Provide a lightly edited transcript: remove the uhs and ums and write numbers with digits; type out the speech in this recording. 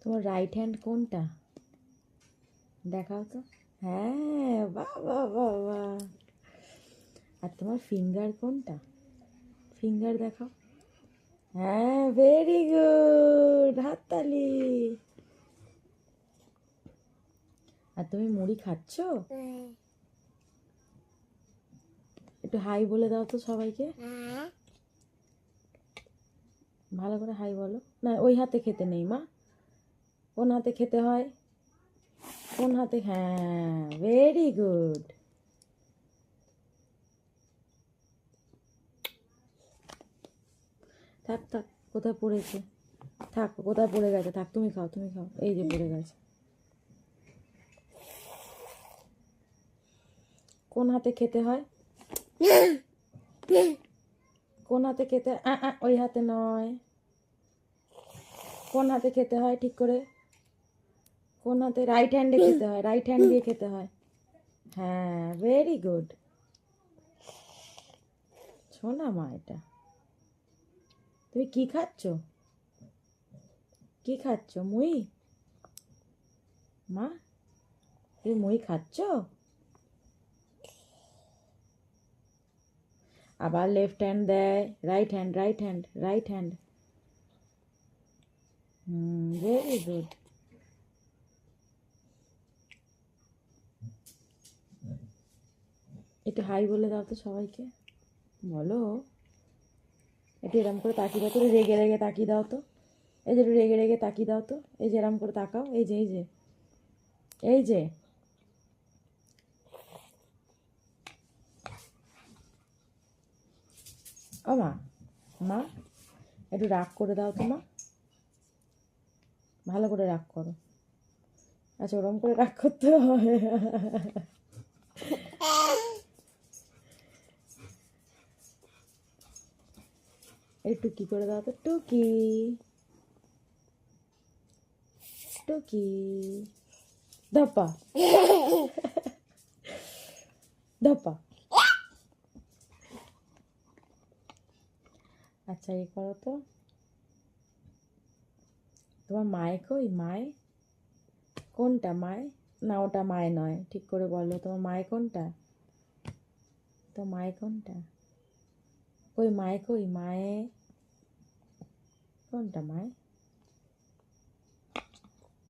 তোমার right hand কোনটা দেখাও তো। হ্যাঁ, বাহ বাহ বাহ বাহ। আর তোমার ফিঙ্গার কোনটা? ফিঙ্গার দেখাও। হ্যাঁ, ভেরি গুড, হাততালি। আর তুমি মুড়ি খাচ্ছ? একটু হাই বলে দাও তো সবাইকে। ভালো করে হাই বলো। না, ওই হাতে খেতে নেই মা। কোন হাতে খেতে হয়? কোন হাতে? হ্যাঁ, ভেরি গুড। থাক থাক, কোথায় পড়েছে? থাক, কোথায় পড়ে গেছে? থাক, তুমি খাও, তুমি খাও। এই যে পড়ে গেছে। কোন হাতে খেতে হয়? কোন হাতে খেতে? ওই হাতে নয়। কোন হাতে খেতে হয় ঠিক করে? কোন হাতে? রাইট হ্যান্ডে খেতে হয়, রাইট হ্যান্ড দিয়ে খেতে হয়। হ্যাঁ, ভেরি গুড। শোনা মা, এটা তুমি কি খাচ্ছ? কি খাচ্ছ? মুই? মা, তুমি মুই খাচ্ছ? আবার লেফট হ্যান্ড দেয়, right hand, right hand, right hand. Very good. একটু হাই বলে দাও তো সবাইকে। বলো। একটু এরম করে তাকিয়ে দাও তো, রেগে রেগে তাকিয়ে দাও তো। এই যে একটু রেগে রেগে তাকিয়ে দাও তো। এই যে এরম করে তাকাও। এই যে, এই যে, এই যে। ও মা, মা একটু রাগ করে দাও তো মা। ভালো করে রাগ করো। আচ্ছা, ওরম করে রাগ করতে হয়। এই টুকি করে দাও তো, টুকি, টুকি, ধপ্পা, ধপ্পা। আচ্ছা, এই করো তো। তোমার মায় কই? মায় কোনটা? মায় না, ওটা মায় নয়। ঠিক করে বলো, তোমার মায় কোনটা? তো মায় কোনটা? কই মায়? কই মায়ে? কোনটা মায়?